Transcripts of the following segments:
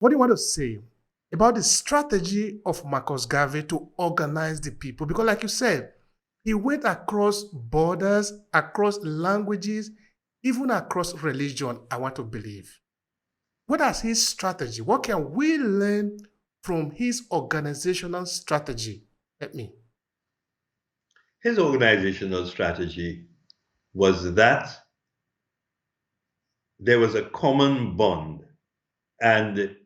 What do you want to say about the strategy of Marcus Garvey to organize the people? Because, like you said, he went across borders, across languages, even across religion, I want to believe. What is his strategy? What can we learn from his organizational strategy? Let me. His organizational strategy was that there was a common bond, and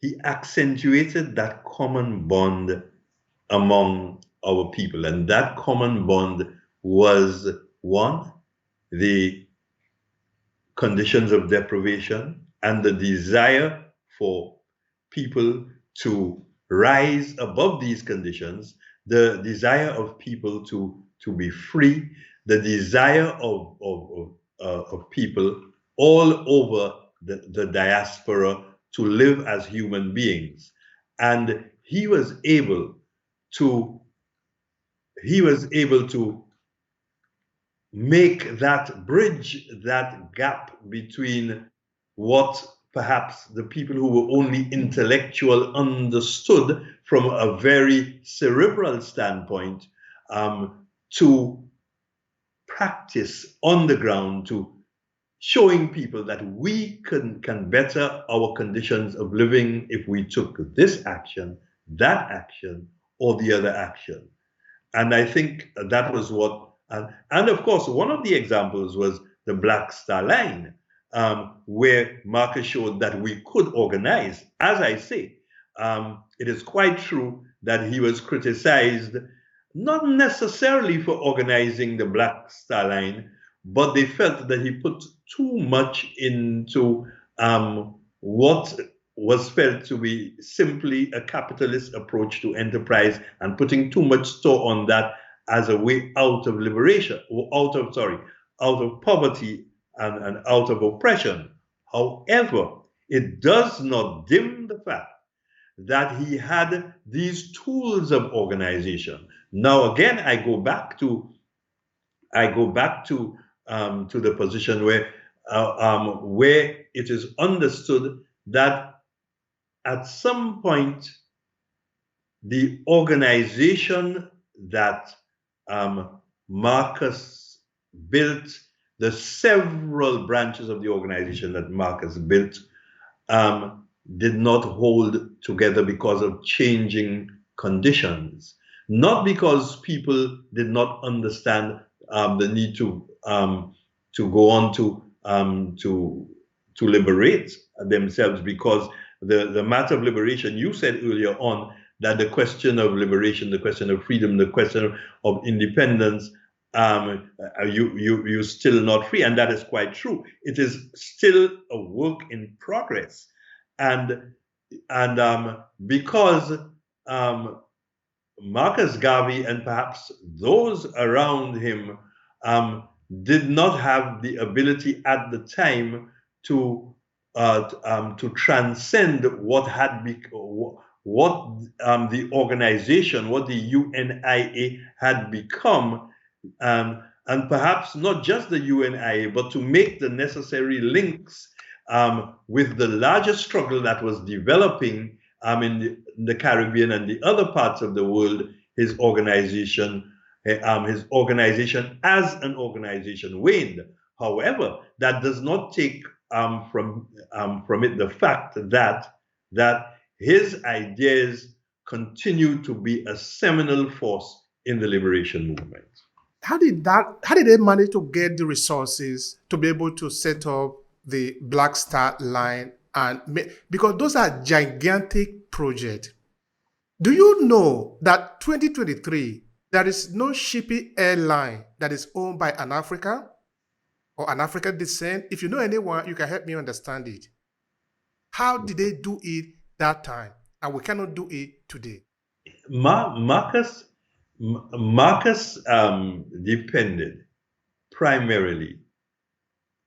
he accentuated that common bond among our people. And that common bond was one, the conditions of deprivation and the desire for people to rise above these conditions, the desire of people to be free, the desire of people all over the diaspora to live as human beings. And he was able to make that bridge, that gap between what perhaps the people who were only intellectual understood from a very cerebral standpoint, to practice on the ground, to showing people that we can better our conditions of living if we took this action, that action, or the other action. And I think that was what, and of course, one of the examples was the Black Star Line, where Marcus showed that we could organize. As I say, it is quite true that he was criticized, not necessarily for organizing the Black Star Line, but they felt that he put too much into what was felt to be simply a capitalist approach to enterprise, and putting too much store on that as a way out of liberation, or out of poverty and out of oppression. However, it does not dim the fact that he had these tools of organization. Now, again, I go back to the position where it is understood that at some point, the organization that Marcus built, the several branches of the organization that Marcus built, did not hold together because of changing conditions. Not because people did not understand the need to go on to liberate themselves, because the matter of liberation, you said earlier on that the question of liberation, the question of freedom, the question of independence, you're still not free, and that is quite true. It is still a work in progress, and because Marcus Garvey and perhaps those around him did not have the ability at the time to transcend what had the organization, what the UNIA had become, and perhaps not just the UNIA, but to make the necessary links with the larger struggle that was developing in the Caribbean and the other parts of the world. His organization as an organization waned. However, that does not take from it the fact that his ideas continue to be a seminal force in the liberation movement. How did they manage to get the resources to be able to set up the Black Star Line, because those are gigantic projects? Do you know that 2023 there is no shipping airline that is owned by an African or an African descent? If you know anyone, you can help me understand it. How did they do it that time, and we cannot do it today? Marcus depended primarily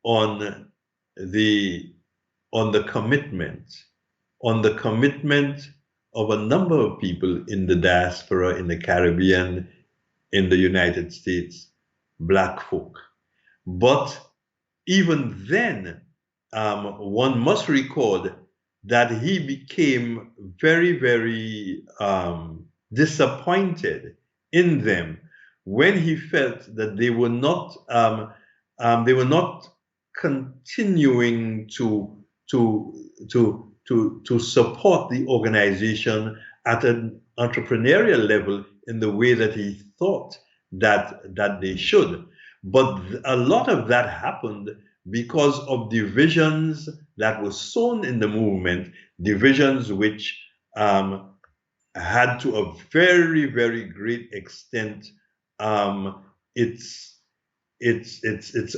on the commitment of a number of people in the diaspora, in the Caribbean, in the United States, Black folk. But even then, one must record that he became very, very disappointed in them when he felt that they were not continuing to support the organization at an entrepreneurial level in the way that he thought that they should. But a lot of that happened because of divisions that were sown in the movement, divisions which had to a very, very great extent its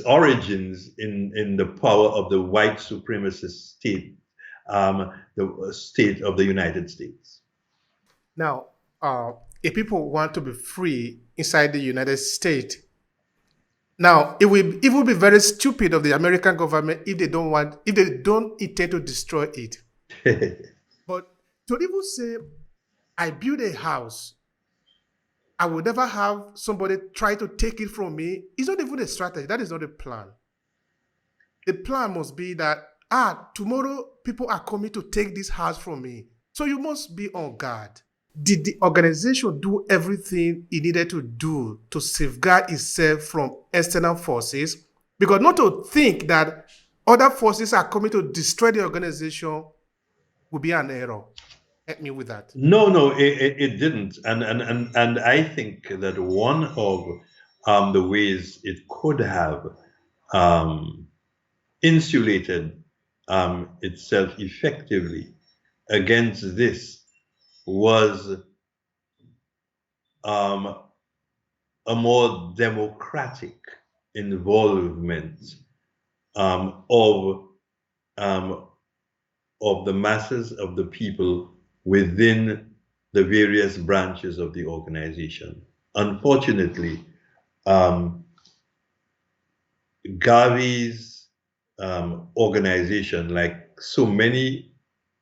origins in the power of the white supremacist state, the state of the United States. Now, if people want to be free inside the United States, now it will be very stupid of the American government if they don't intend to destroy it. But to even say, I build a house, I will never have somebody try to take it from me, it's not even a strategy. That is not a plan. The plan must be that, tomorrow people are coming to take this house from me. So you must be on guard. Did the organization do everything it needed to do to safeguard itself from external forces? Because not to think that other forces are coming to destroy the organization would be an error. Help me with that. No, it didn't, and I think that one of the ways it could have insulated itself effectively against this was a more democratic involvement of the masses of the people within the various branches of the organization. Unfortunately, Garvey's organization, like so many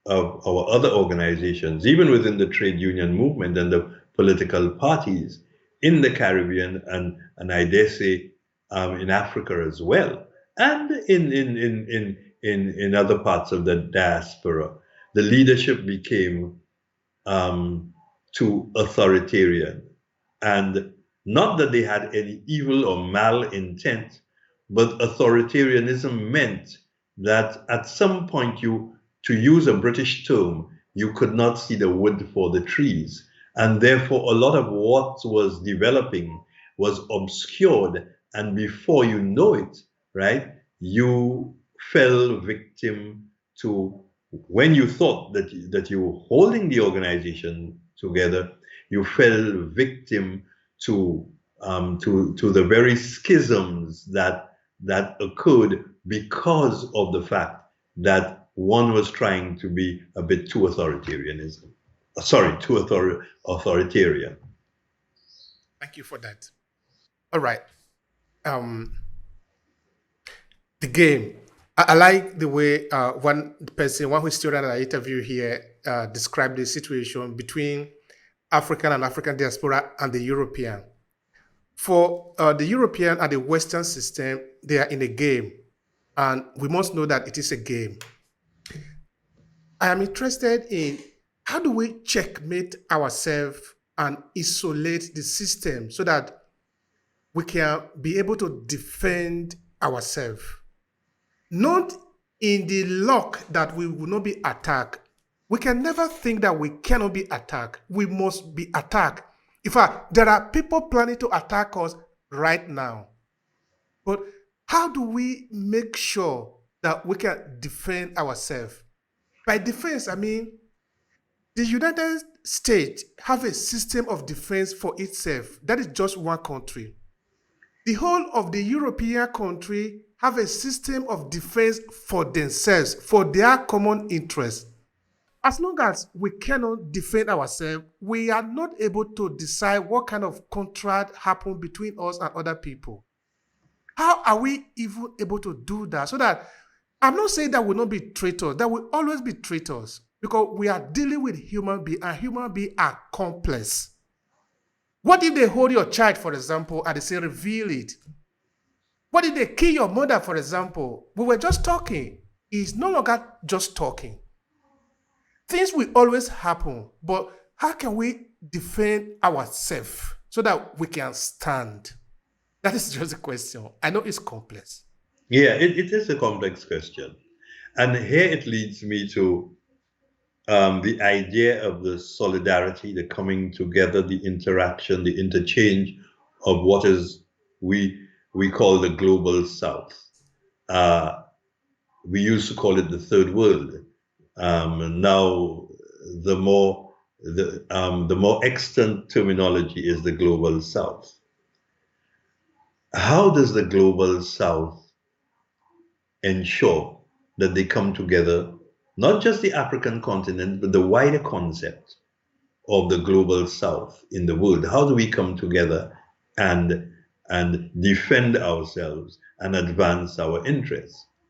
of our other organizations, even within the trade union movement and the political parties in the Caribbean and I dare say in Africa as well, and in other parts of the diaspora, the leadership became too authoritarian. And not that they had any evil or mal intent, but authoritarianism meant that at some point to use a British term, you could not see the wood for the trees. And therefore, a lot of what was developing was obscured. And before you know it, right, you fell victim to, when you thought that you were holding the organization together, you fell victim to the very schisms that occurred because of the fact that one was trying to be a bit too authoritarian. Thank you for that. All right. The game. I like the way one historian that I interviewed here described the situation between African and African diaspora and the European. For the European and the Western system, they are in a game, and we must know that it is a game. I am interested in how do we checkmate ourselves and isolate the system so that we can be able to defend ourselves. Not in the luck that we will not be attacked. We can never think that we cannot be attacked. We must be attacked. In fact, there are people planning to attack us right now. But how do we make sure that we can defend ourselves? By defense, I mean, the United States have a system of defense for itself. That is just one country. The whole of the European country have a system of defense for themselves, for their common interest. As long as we cannot defend ourselves, we are not able to decide what kind of contract happened between us and other people. How are we even able to do that? So that, I'm not saying that will not be traitors, there will always be traitors, because we are dealing with human beings, and human beings are complex. What if they hold your child, for example, and they say, reveal it? What if they kill your mother, for example? We were just talking. It's no longer just talking. things will always happen, but how can we defend ourselves so that we can stand? That is just a question. I know it's complex. Yeah, it is a complex question. And here it leads me to the idea of the solidarity, the coming together, the interaction, the interchange of what is we call the global South. We used to call it the third world. Now the more extant terminology is the global South. How does the global South ensure that they come together, not just the African continent, but the wider concept of the global South in the world? How do we come together and defend ourselves and advance our interests?